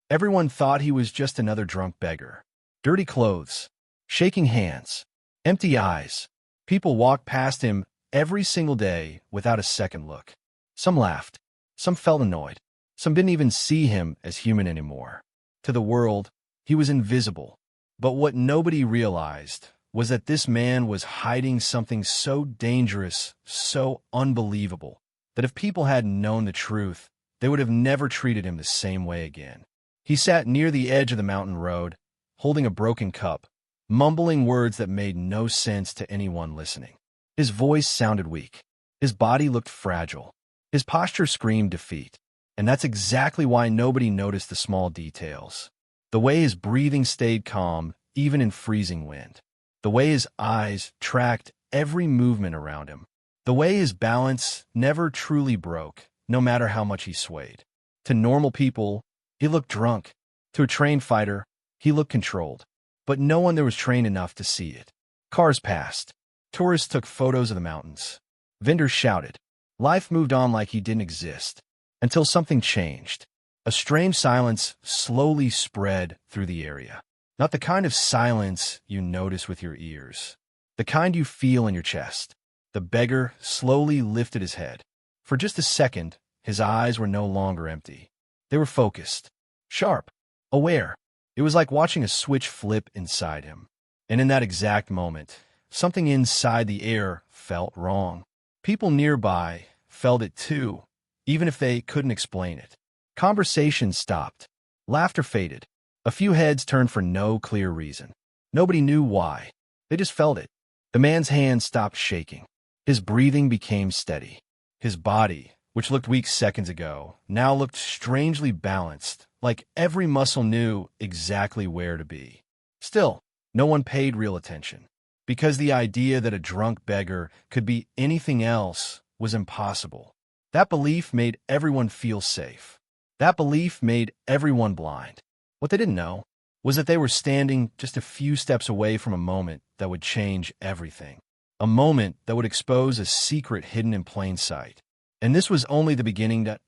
Everyone thought he was just another drunk beggar. Dirty clothes, shaking hands, empty eyes. People walked past him every single day without a second look. Some laughed, some felt annoyed, some didn't even see him as human anymore. To the world, he was invisible. But what nobody realized was that this man was hiding something so dangerous, so unbelievable, that if people hadn't known the truth, they would have never treated him the same way again. He sat near the edge of the mountain road, holding a broken cup, mumbling words that made no sense to anyone listening. His voice sounded weak. His body looked fragile. His posture screamed defeat. And that's exactly why nobody noticed the small details. The way his breathing stayed calm, even in freezing wind. The way his eyes tracked every movement around him. The way his balance never truly broke, no matter how much he swayed. To normal people, he looked drunk. To a trained fighter, he looked controlled. But no one there was trained enough to see it. Cars passed. Tourists took photos of the mountains. Vendors shouted. Life moved on like he didn't exist. Until something changed. A strange silence slowly spread through the area. Not the kind of silence you notice with your ears. The kind you feel in your chest. The beggar slowly lifted his head. For just a second, his eyes were no longer empty. They were focused, sharp, aware. It was like watching a switch flip inside him. And in that exact moment, something inside the air felt wrong. People nearby felt it too, even if they couldn't explain it. Conversation stopped. Laughter faded. A few heads turned for no clear reason. Nobody knew why. They just felt it. The man's hand stopped shaking. His breathing became steady. His body, which looked weak seconds ago, now looked strangely balanced, like every muscle knew exactly where to be. Still, no one paid real attention, because the idea that a drunk beggar could be anything else was impossible. That belief made everyone feel safe. That belief made everyone blind. What they didn't know was that they were standing just a few steps away from a moment that would change everything. A moment that would expose a secret hidden in plain sight. And this was only the beginning. That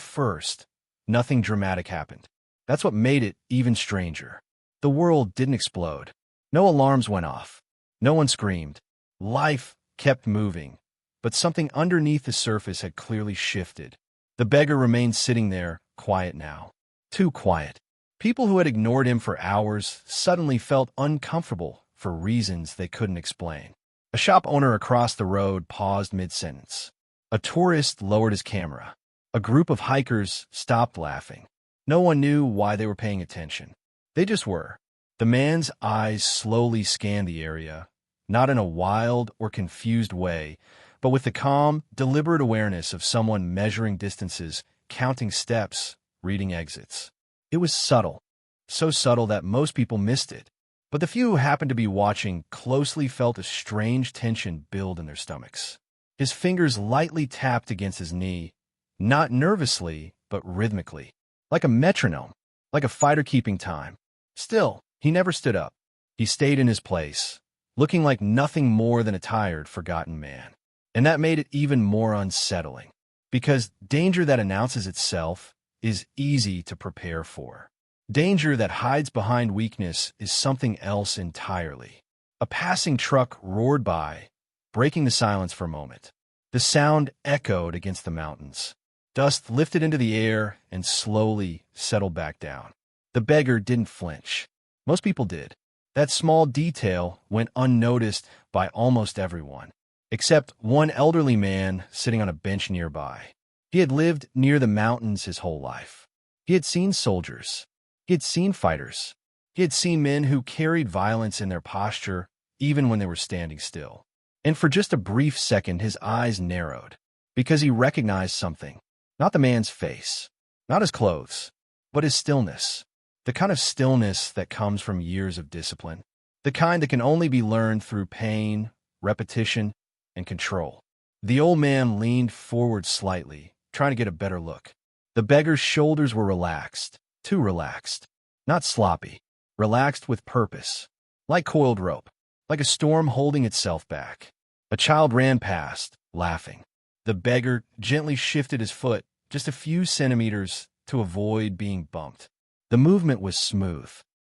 first, nothing dramatic happened. That's what made it even stranger. The world didn't explode. No alarms went off. No one screamed. Life kept moving. But something underneath the surface had clearly shifted. The beggar remained sitting there, quiet now. Too quiet. People who had ignored him for hours suddenly felt uncomfortable for reasons they couldn't explain. A shop owner across the road paused mid-sentence. A tourist lowered his camera. A group of hikers stopped laughing. No one knew why they were paying attention. They just were. The man's eyes slowly scanned the area, not in a wild or confused way, but with the calm, deliberate awareness of someone measuring distances, counting steps, reading exits. It was subtle, so subtle that most people missed it. But the few who happened to be watching closely felt a strange tension build in their stomachs. His fingers lightly tapped against his knee, not nervously, but rhythmically, like a metronome, like a fighter keeping time. Still, he never stood up. He stayed in his place, looking like nothing more than a tired, forgotten man. And that made it even more unsettling, because danger that announces itself is easy to prepare for. Danger that hides behind weakness is something else entirely. A passing truck roared by, breaking the silence for a moment. The sound echoed against the mountains. Dust lifted into the air and slowly settled back down. The beggar didn't flinch. Most people did. That small detail went unnoticed by almost everyone, except one elderly man sitting on a bench nearby. He had lived near the mountains his whole life. He had seen soldiers. He had seen fighters. He had seen men who carried violence in their posture even when they were standing still. And for just a brief second, his eyes narrowed, because he recognized something. Not the man's face, not his clothes, but his stillness. The kind of stillness that comes from years of discipline. The kind that can only be learned through pain, repetition, and control. The old man leaned forward slightly, trying to get a better look. The beggar's shoulders were relaxed, too relaxed. Not sloppy, relaxed with purpose. Like coiled rope, like a storm holding itself back. A child ran past, laughing. The beggar gently shifted his foot just a few centimeters to avoid being bumped. The movement was smooth.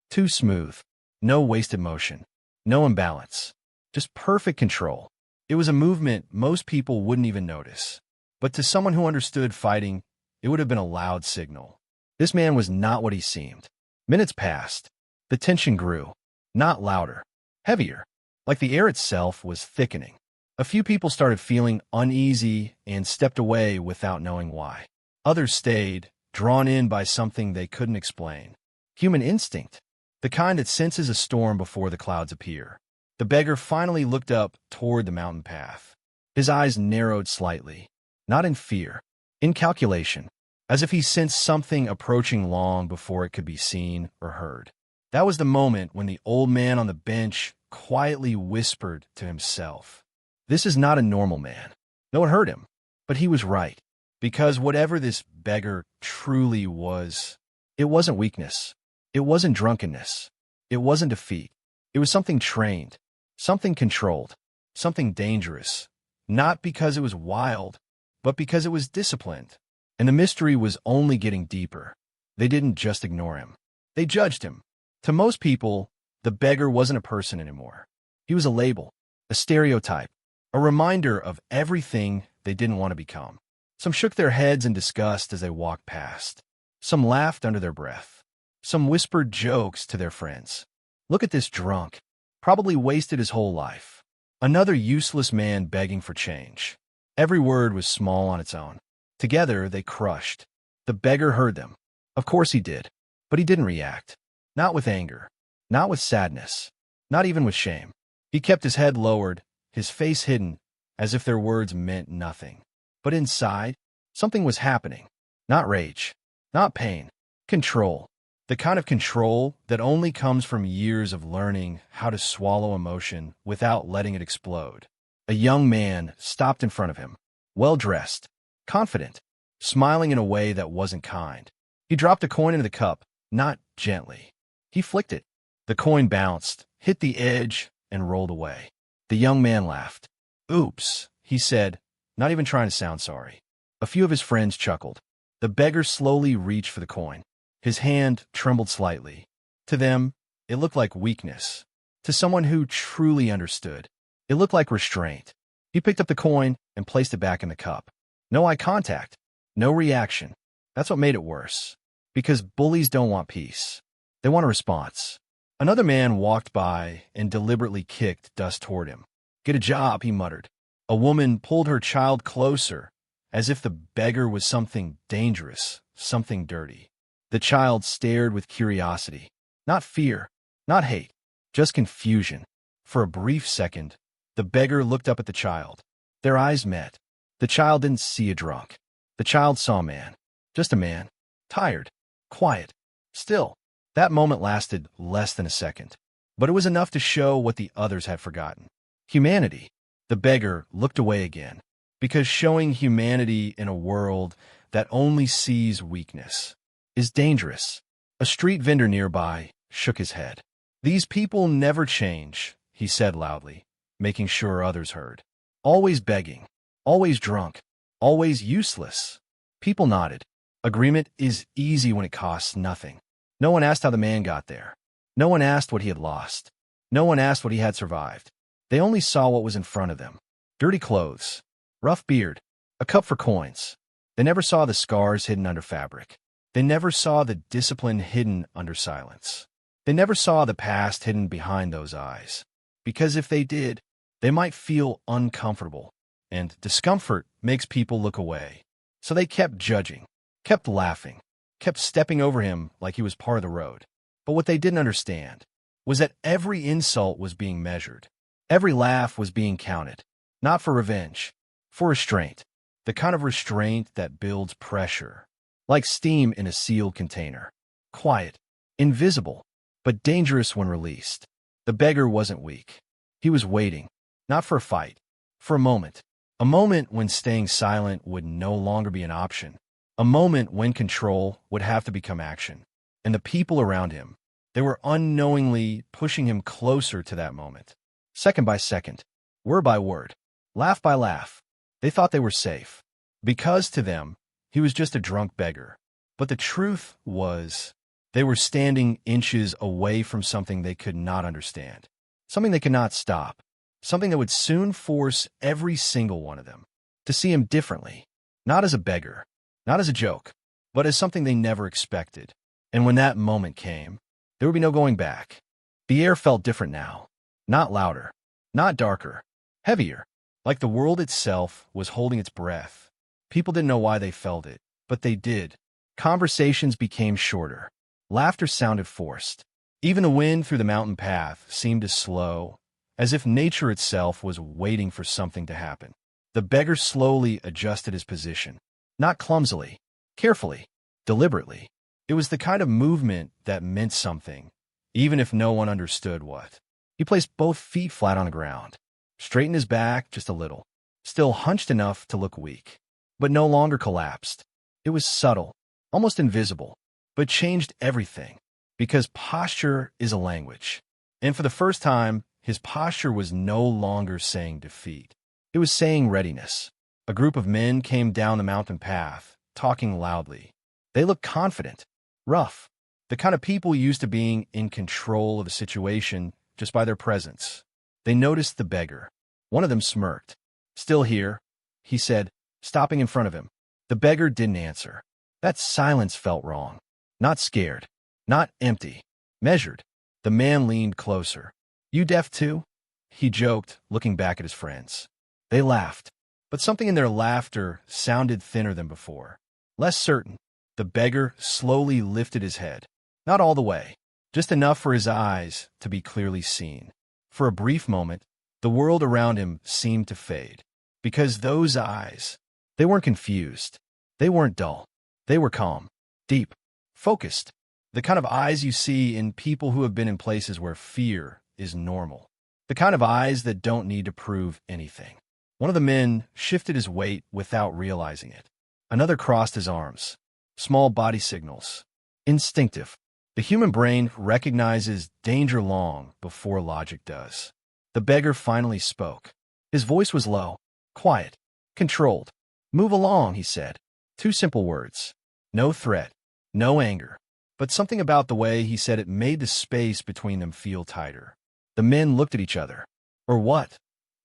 Too smooth. No wasted motion. No imbalance. Just perfect control. It was a movement most people wouldn't even notice. But to someone who understood fighting, it would have been a loud signal. This man was not what he seemed. Minutes passed. The tension grew. Not louder. Heavier. Like the air itself was thickening. A few people started feeling uneasy and stepped away without knowing why. Others stayed, drawn in by something they couldn't explain. Human instinct. The kind that senses a storm before the clouds appear. The beggar finally looked up toward the mountain path. His eyes narrowed slightly. Not in fear. In calculation. As if he sensed something approaching long before it could be seen or heard. That was the moment when the old man on the bench quietly whispered to himself, "This is not a normal man." No one heard him, but he was right. Because whatever this beggar truly was, it wasn't weakness. It wasn't drunkenness. It wasn't defeat. It was something trained, something controlled, something dangerous. Not because it was wild, but because it was disciplined. And the mystery was only getting deeper. They didn't just ignore him. They judged him. To most people, the beggar wasn't a person anymore. He was a label, a stereotype, a reminder of everything they didn't want to become. Some shook their heads in disgust as they walked past. Some laughed under their breath. Some whispered jokes to their friends. "Look at this drunk. Probably wasted his whole life." Another useless man begging for change. Every word was small on its own. Together, they crushed. The beggar heard them. Of course he did. But he didn't react. Not with anger. Not with sadness. Not even with shame. He kept his head lowered, his face hidden, as if their words meant nothing. But inside, something was happening. Not rage. Not pain. Control. The kind of control that only comes from years of learning how to swallow emotion without letting it explode. A young man stopped in front of him, well-dressed, confident, smiling in a way that wasn't kind. He dropped a coin into the cup, not gently. He flicked it. The coin bounced, hit the edge, and rolled away. The young man laughed. "Oops," he said, not even trying to sound sorry. A few of his friends chuckled. The beggar slowly reached for the coin. His hand trembled slightly. To them, it looked like weakness. To someone who truly understood, it looked like restraint. He picked up the coin and placed it back in the cup. No eye contact. No reaction. That's what made it worse. Because bullies don't want peace. They want a response. Another man walked by and deliberately kicked dust toward him. "Get a job," he muttered. A woman pulled her child closer, as if the beggar was something dangerous, something dirty. The child stared with curiosity. Not fear, not hate, just confusion. For a brief second, the beggar looked up at the child. Their eyes met. The child didn't see a drunk. The child saw a man. Just a man. Tired. Quiet. Still. That moment lasted less than a second. But it was enough to show what the others had forgotten. Humanity. The beggar looked away again. Because showing humanity in a world that only sees weakness is dangerous. A street vendor nearby shook his head. "These people never change," he said loudly, making sure others heard. "Always begging. Always drunk. Always useless." People nodded. Agreement is easy when it costs nothing. No one asked how the man got there. No one asked what he had lost. No one asked what he had survived. They only saw what was in front of them. Dirty clothes. Rough beard. A cup for coins. They never saw the scars hidden under fabric. They never saw the discipline hidden under silence. They never saw the past hidden behind those eyes. Because if they did, they might feel uncomfortable. And discomfort makes people look away. So they kept judging, kept laughing, kept stepping over him like he was part of the road. But what they didn't understand was that every insult was being measured. Every laugh was being counted. Not for revenge, for restraint. The kind of restraint that builds pressure. Like steam in a sealed container. Quiet, invisible, but dangerous when released. The beggar wasn't weak. He was waiting, not for a fight, for a moment. A moment when staying silent would no longer be an option. A moment when control would have to become action. And the people around him, they were unknowingly pushing him closer to that moment. Second by second, word by word, laugh by laugh. They thought they were safe. Because to them, he was just a drunk beggar. But the truth was, They were standing inches away from something they could not understand, something they could not stop, something that would soon force every single one of them to see him differently, not as a beggar, not as a joke, but as something they never expected. And when that moment came, there would be no going back. The air felt different now, not louder, not darker, heavier, like the world itself was holding its breath. People didn't know why they felt it, but they did. Conversations became shorter. Laughter sounded forced. Even the wind through the mountain path seemed to slow, as if nature itself was waiting for something to happen. The beggar slowly adjusted his position, not clumsily, carefully, deliberately. It was the kind of movement that meant something, even if no one understood what. He placed both feet flat on the ground, straightened his back just a little, still hunched enough to look weak, but no longer collapsed. It was subtle, almost invisible, but changed everything, because posture is a language. And for the first time, his posture was no longer saying defeat. It was saying readiness. A group of men came down the mountain path, talking loudly. They looked confident, rough, the kind of people used to being in control of a situation just by their presence. They noticed the beggar. One of them smirked. "Still here," he said, stopping in front of him. The beggar didn't answer. That silence felt wrong. Not scared, not empty, measured. The man leaned closer. "You deaf too?" he joked, looking back at his friends. They laughed, but something in their laughter sounded thinner than before, less certain. The beggar slowly lifted his head. Not all the way, just enough for his eyes to be clearly seen. For a brief moment, the world around him seemed to fade. Because those eyes, they weren't confused. They weren't dull. They were calm, deep, focused. The kind of eyes you see in people who have been in places where fear is normal. The kind of eyes that don't need to prove anything. One of the men shifted his weight without realizing it. Another crossed his arms. Small body signals. Instinctive. The human brain recognizes danger long before logic does. The beggar finally spoke. His voice was low, quiet, controlled. "Move along," he said. Two simple words. No threat, no anger. But something about the way he said it made the space between them feel tighter. The men looked at each other. "Or what?"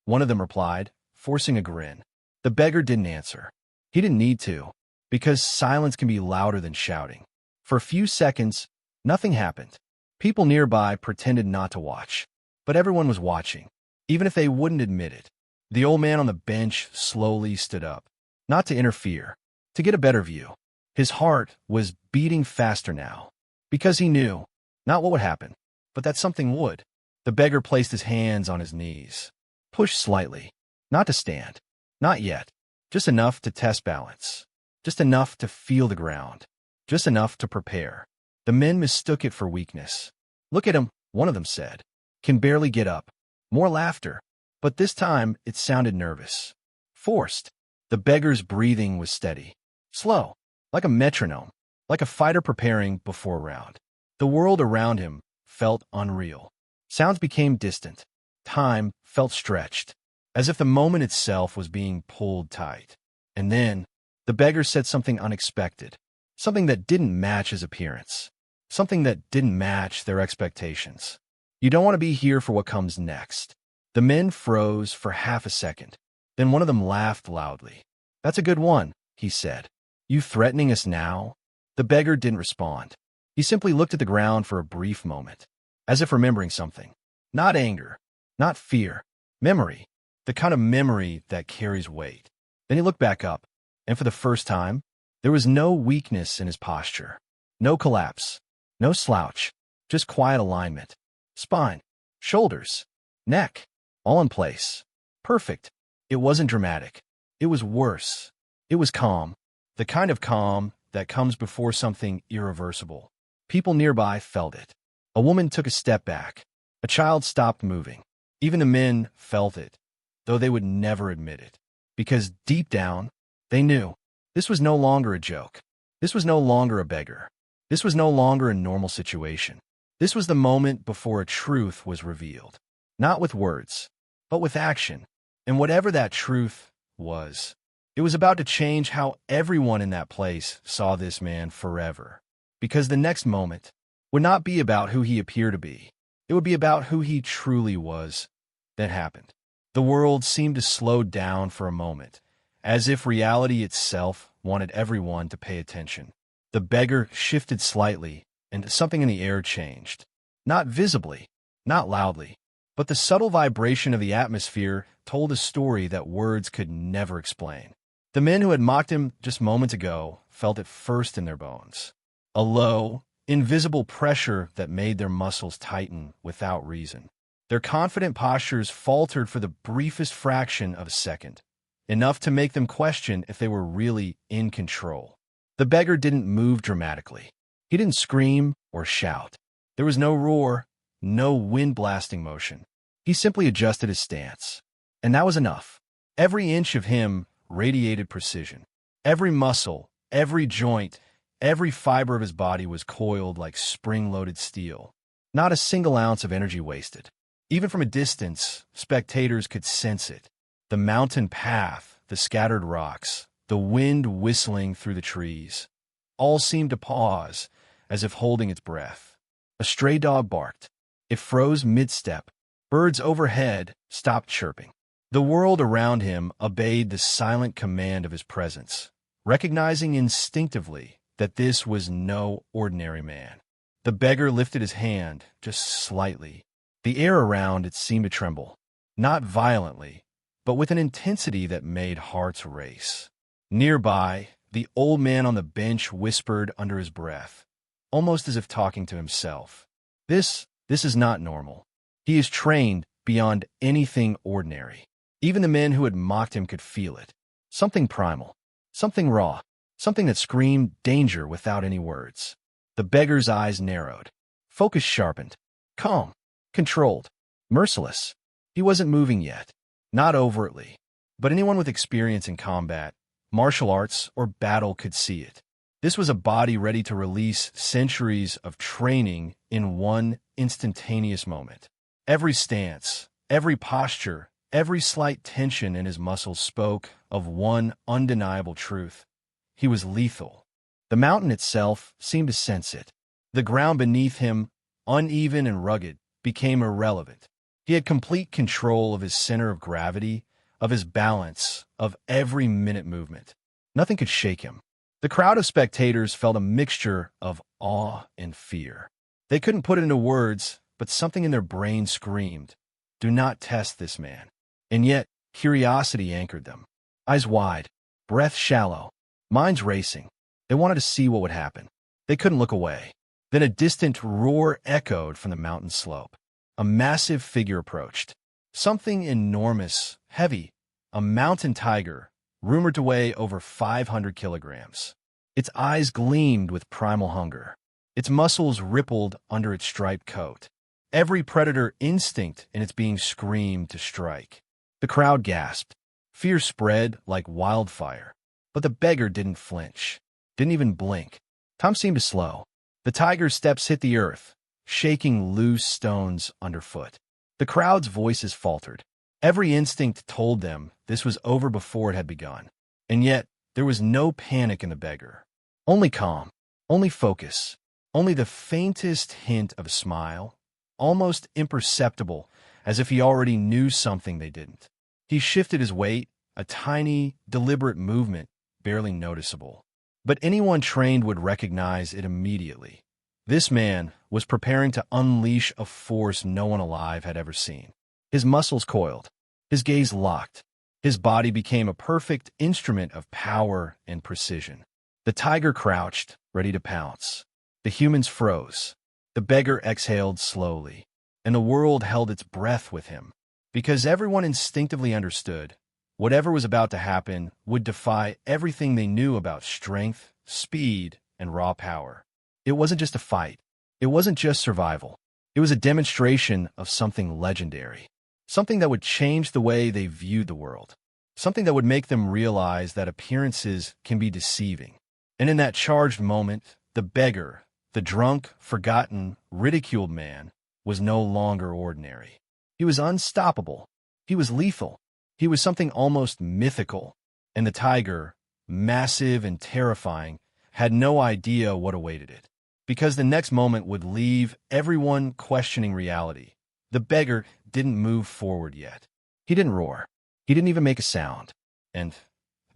One of them replied, forcing a grin. The beggar didn't answer. He didn't need to, because silence can be louder than shouting. For a few seconds, nothing happened. People nearby pretended not to watch. But everyone was watching, even if they wouldn't admit it. The old man on the bench slowly stood up. Not to interfere, to get a better view. His heart was beating faster now, because he knew, not what would happen, but that something would. The beggar placed his hands on his knees. Pushed slightly. Not to stand. Not yet. Just enough to test balance. Just enough to feel the ground. Just enough to prepare. The men mistook it for weakness. "Look at him," one of them said. "Can barely get up." More laughter. But this time it sounded nervous. Forced. The beggar's breathing was steady. Slow. Like a metronome. Like a fighter preparing before a round. The world around him felt unreal. Sounds became distant. Time felt stretched, as if the moment itself was being pulled tight. And then, the beggar said something unexpected, something that didn't match his appearance, something that didn't match their expectations. "You don't want to be here for what comes next." The men froze for half a second. Then one of them laughed loudly. "That's a good one," he said. "You threatening us now?" The beggar didn't respond. He simply looked at the ground for a brief moment, as if remembering something. Not anger, not fear, memory, the kind of memory that carries weight. Then he looked back up, and for the first time, there was no weakness in his posture. No collapse, no slouch, just quiet alignment. Spine, shoulders, neck, all in place. Perfect. It wasn't dramatic. It was worse. It was calm. The kind of calm that comes before something irreversible. People nearby felt it. A woman took a step back. A child stopped moving. Even the men felt it, though they would never admit it. Because deep down, they knew this was no longer a joke. This was no longer a beggar. This was no longer a normal situation. This was the moment before a truth was revealed. Not with words, but with action. And whatever that truth was, it was about to change how everyone in that place saw this man forever. because the next moment would not be about who he appeared to be. It would be about who he truly was. That happened. The world seemed to slow down for a moment, as if reality itself wanted everyone to pay attention. The beggar shifted slightly, and something in the air changed. Not visibly, not loudly, but the subtle vibration of the atmosphere told a story that words could never explain. The men who had mocked him just moments ago felt it first in their bones. A low, invisible pressure that made their muscles tighten without reason. Their confident postures faltered for the briefest fraction of a second, enough to make them question if they were really in control. The beggar didn't move dramatically. He didn't scream or shout. There was no roar, no wind-blasting motion. He simply adjusted his stance. And that was enough. Every inch of him radiated precision. Every muscle, every joint, every fiber of his body was coiled like spring-loaded steel. Not a single ounce of energy wasted. Even from a distance, spectators could sense it. The mountain path, the scattered rocks, the wind whistling through the trees, all seemed to pause, as if holding its breath. A stray dog barked. It froze mid-step. Birds overhead stopped chirping. The world around him obeyed the silent command of his presence, recognizing instinctively that this was no ordinary man. The beggar lifted his hand just slightly. The air around it seemed to tremble, not violently, but with an intensity that made hearts race. Nearby, the old man on the bench whispered under his breath, almost as if talking to himself. This is not normal. He is trained beyond anything ordinary. Even the men who had mocked him could feel it. Something primal, something raw, something that screamed danger without any words. The beggar's eyes narrowed, focus sharpened, calm, controlled, merciless. He wasn't moving yet, not overtly, but anyone with experience in combat, martial arts, or battle could see it. This was a body ready to release centuries of training in one instantaneous moment. Every stance, every posture, every slight tension in his muscles spoke of one undeniable truth. He was lethal. The mountain itself seemed to sense it. The ground beneath him, uneven and rugged, became irrelevant. He had complete control of his center of gravity, of his balance, of every minute movement. Nothing could shake him. The crowd of spectators felt a mixture of awe and fear. They couldn't put it into words, but something in their brain screamed, "Do not test this man." And yet, curiosity anchored them. Eyes wide, breath shallow, minds racing. They wanted to see what would happen. They couldn't look away. Then a distant roar echoed from the mountain slope. A massive figure approached. Something enormous, heavy, a mountain tiger, rumored to weigh over 500 kilograms. Its eyes gleamed with primal hunger. Its muscles rippled under its striped coat. Every predator instinct in its being screamed to strike. The crowd gasped. Fear spread like wildfire. But the beggar didn't flinch, didn't even blink. Time seemed to slow. The tiger's steps hit the earth, shaking loose stones underfoot. The crowd's voices faltered. Every instinct told them this was over before it had begun. And yet, there was no panic in the beggar. Only calm, only focus, only the faintest hint of a smile, almost imperceptible, as if he already knew something they didn't. He shifted his weight, a tiny, deliberate movement, barely noticeable. But anyone trained would recognize it immediately. This man was preparing to unleash a force no one alive had ever seen. His muscles coiled, his gaze locked. His body became a perfect instrument of power and precision. The tiger crouched, ready to pounce. The humans froze. The beggar exhaled slowly, and the world held its breath with him, because everyone instinctively understood whatever was about to happen would defy everything they knew about strength, speed, and raw power. It wasn't just a fight. It wasn't just survival. It was a demonstration of something legendary, something that would change the way they viewed the world, something that would make them realize that appearances can be deceiving. And in that charged moment, the beggar, the drunk, forgotten, ridiculed man, was no longer ordinary. He was unstoppable. He was lethal. He was something almost mythical. And the tiger, massive and terrifying, had no idea what awaited it. because the next moment would leave everyone questioning reality. The beggar didn't move forward yet. He didn't roar. He didn't even make a sound. And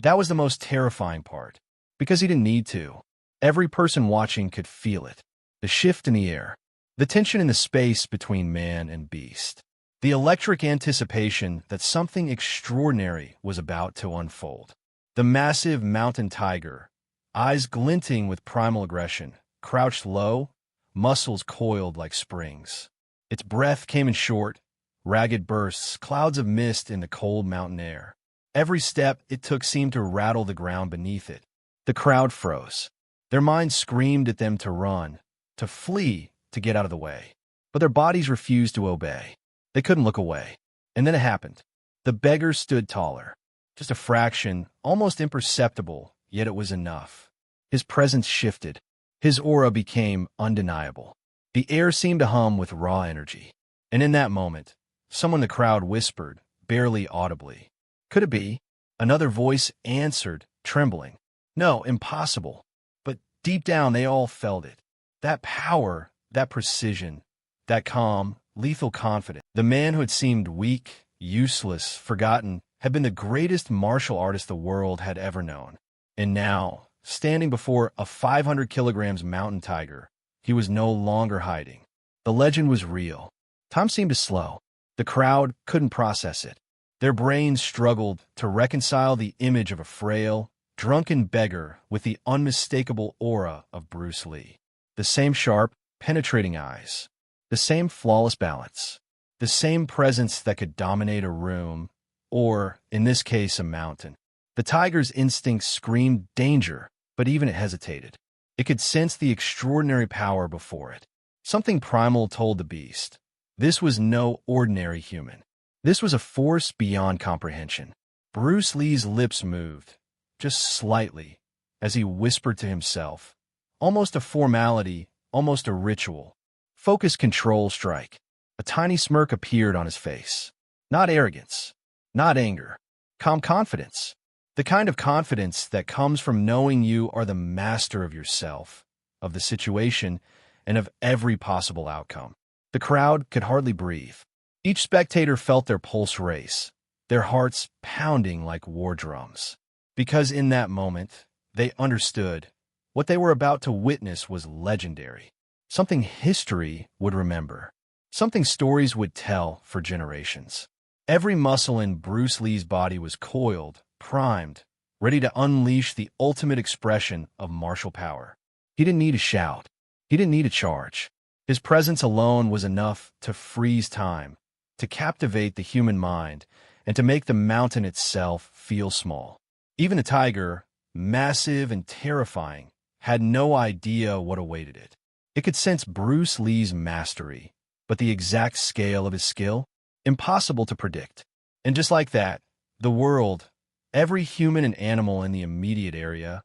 that was the most terrifying part, because he didn't need to. Every person watching could feel it. The shift in the air, the tension in the space between man and beast, the electric anticipation that something extraordinary was about to unfold. The massive mountain tiger, eyes glinting with primal aggression, crouched low, muscles coiled like springs. Its breath came in short, ragged bursts, clouds of mist in the cold mountain air. Every step it took seemed to rattle the ground beneath it. The crowd froze. Their minds screamed at them to run, to flee, to get out of the way. But their bodies refused to obey. They couldn't look away. And then it happened. The beggar stood taller. Just a fraction, almost imperceptible, yet it was enough. His presence shifted. His aura became undeniable. The air seemed to hum with raw energy. And in that moment, someone in the crowd whispered, barely audibly, "Could it be?" Another voice answered, trembling, "No, impossible." But deep down, they all felt it. That power, that precision, that calm, lethal confidence. The man who had seemed weak, useless, forgotten, had been the greatest martial artist the world had ever known. And now, standing before a 500 kilograms mountain tiger, he was no longer hiding. The legend was real. Time seemed to slow. The crowd couldn't process it. Their brains struggled to reconcile the image of a frail, drunken beggar with the unmistakable aura of Bruce Lee. The same sharp, penetrating eyes. The same flawless balance. The same presence that could dominate a room, or, in this case, a mountain. The tiger's instincts screamed danger, but even it hesitated. It could sense the extraordinary power before it. Something primal told the beast. This was no ordinary human. This was a force beyond comprehension. Bruce Lee's lips moved, just slightly, as he whispered to himself. Almost a formality, almost a ritual. Focus, control, strike. A tiny smirk appeared on his face. Not arrogance, not anger, calm confidence. The kind of confidence that comes from knowing you are the master of yourself, of the situation, and of every possible outcome. The crowd could hardly breathe. Each spectator felt their pulse race, their hearts pounding like war drums. Because in that moment, they understood what they were about to witness was legendary. Something history would remember. Something stories would tell for generations. Every muscle in Bruce Lee's body was coiled, primed, ready to unleash the ultimate expression of martial power. He didn't need a shout. He didn't need a charge. His presence alone was enough to freeze time, to captivate the human mind, and to make the mountain itself feel small. Even the tiger, massive and terrifying, had no idea what awaited it. It could sense Bruce Lee's mastery, but the exact scale of his skill, impossible to predict. And just like that, the world, every human and animal in the immediate area,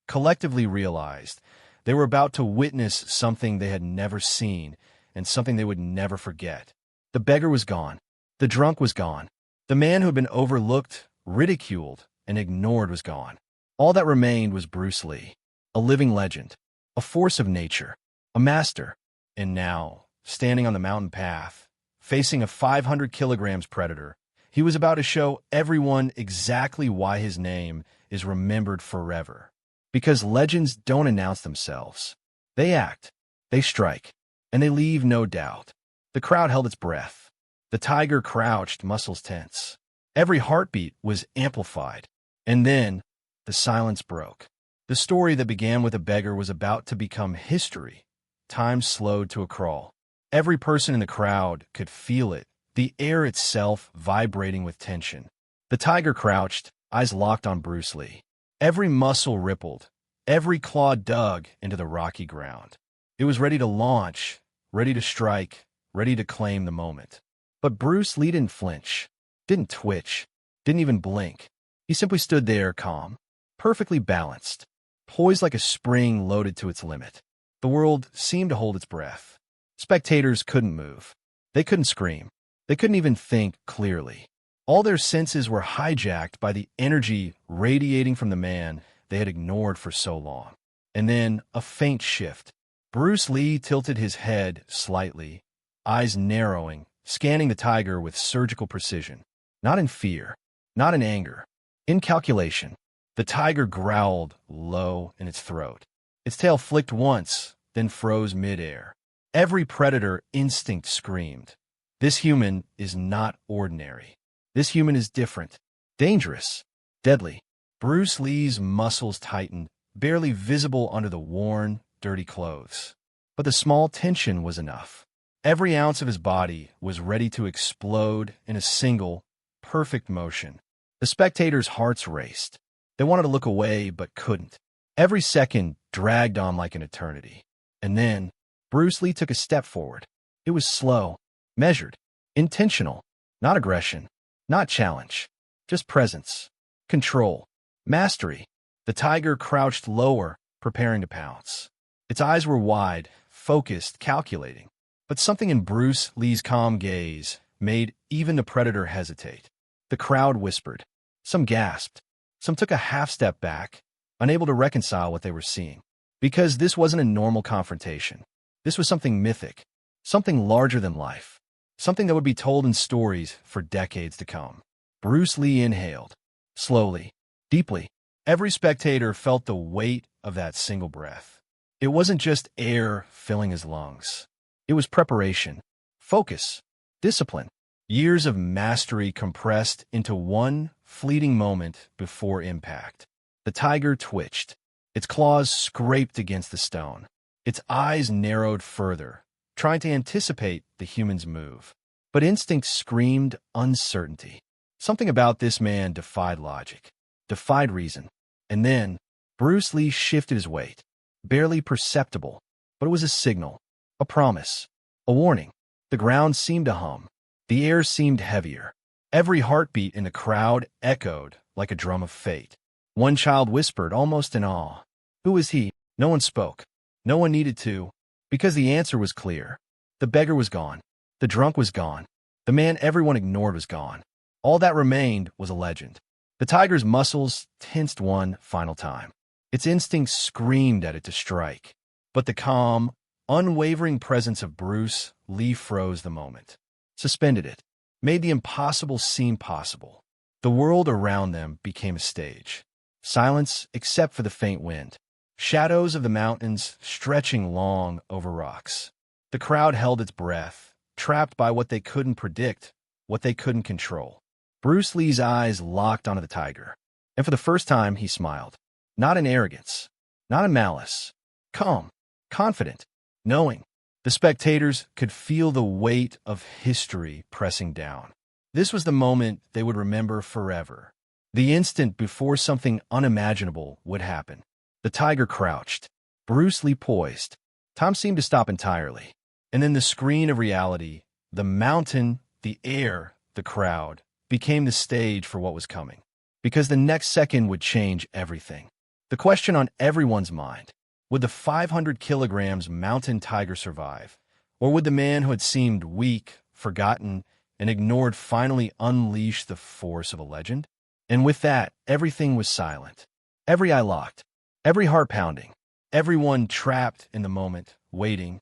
collectively realized they were about to witness something they had never seen and something they would never forget. The beggar was gone. The drunk was gone. The man who had been overlooked, ridiculed, and ignored was gone. All that remained was Bruce Lee, a living legend, a force of nature, a master. And now, standing on the mountain path, facing a 500 kilograms predator, he was about to show everyone exactly why his name is remembered forever. Because legends don't announce themselves. They act, they strike, and they leave no doubt. The crowd held its breath. The tiger crouched, muscles tense. Every heartbeat was amplified. And then, the silence broke. The story that began with a beggar was about to become history. Time slowed to a crawl. Every person in the crowd could feel it, the air itself vibrating with tension. The tiger crouched, eyes locked on Bruce Lee. Every muscle rippled, every claw dug into the rocky ground. It was ready to launch, ready to strike, ready to claim the moment. But Bruce Lee didn't flinch, didn't twitch, didn't even blink. He simply stood there calm, perfectly balanced, poised like a spring loaded to its limit. The world seemed to hold its breath. Spectators couldn't move. They couldn't scream. They couldn't even think clearly. All their senses were hijacked by the energy radiating from the man they had ignored for so long. And then a faint shift. Bruce Lee tilted his head slightly, eyes narrowing, scanning the tiger with surgical precision. Not in fear, not in anger, in calculation. The tiger growled low in its throat. Its tail flicked once, then froze midair. Every predator instinct screamed. This human is not ordinary. This human is different, dangerous, deadly. Bruce Lee's muscles tightened, barely visible under the worn, dirty clothes. But the small tension was enough. Every ounce of his body was ready to explode in a single, perfect motion. The spectators' hearts raced. They wanted to look away, but couldn't. Every second dragged on like an eternity. And then, Bruce Lee took a step forward. It was slow, measured, intentional, not aggression, not challenge, just presence, control, mastery. The tiger crouched lower, preparing to pounce. Its eyes were wide, focused, calculating. But something in Bruce Lee's calm gaze made even the predator hesitate. The crowd whispered. Some gasped. Some took a half step back, unable to reconcile what they were seeing. Because this wasn't a normal confrontation. This was something mythic, something larger than life, something that would be told in stories for decades to come. Bruce Lee inhaled, slowly, deeply. Every spectator felt the weight of that single breath. It wasn't just air filling his lungs. It was preparation, focus, discipline, years of mastery compressed into one fleeting moment before impact. The tiger twitched. Its claws scraped against the stone. Its eyes narrowed further, trying to anticipate the human's move. But instinct screamed uncertainty. Something about this man defied logic, defied reason. And then, Bruce Lee shifted his weight. Barely perceptible, but it was a signal, a promise, a warning. The ground seemed to hum. The air seemed heavier. Every heartbeat in the crowd echoed like a drum of fate. One child whispered, almost in awe, "Who is he?" No one spoke. No one needed to, because the answer was clear. The beggar was gone. The drunk was gone. The man everyone ignored was gone. All that remained was a legend. The tiger's muscles tensed one final time. Its instincts screamed at it to strike. But the calm, unwavering presence of Bruce Lee froze the moment, suspended it, made the impossible seem possible. The world around them became a stage. Silence except for the faint wind. Shadows of the mountains stretching long over rocks. The crowd held its breath, trapped by what they couldn't predict, what they couldn't control. Bruce Lee's eyes locked onto the tiger, and for the first time he smiled. Not in arrogance, not in malice. Calm, confident, knowing. The spectators could feel the weight of history pressing down. This was the moment they would remember forever. The instant before something unimaginable would happen. The tiger crouched. Bruce Lee poised. Time seemed to stop entirely. And then the screen of reality, the mountain, the air, the crowd, became the stage for what was coming. Because the next second would change everything. The question on everyone's mind, would the 500 kilograms mountain tiger survive? Or would the man who had seemed weak, forgotten, and ignored finally unleash the force of a legend? And with that, everything was silent. Every eye locked. Every heart pounding, everyone trapped in the moment, waiting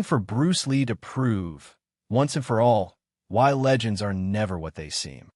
for Bruce Lee to prove, once and for all, why legends are never what they seem.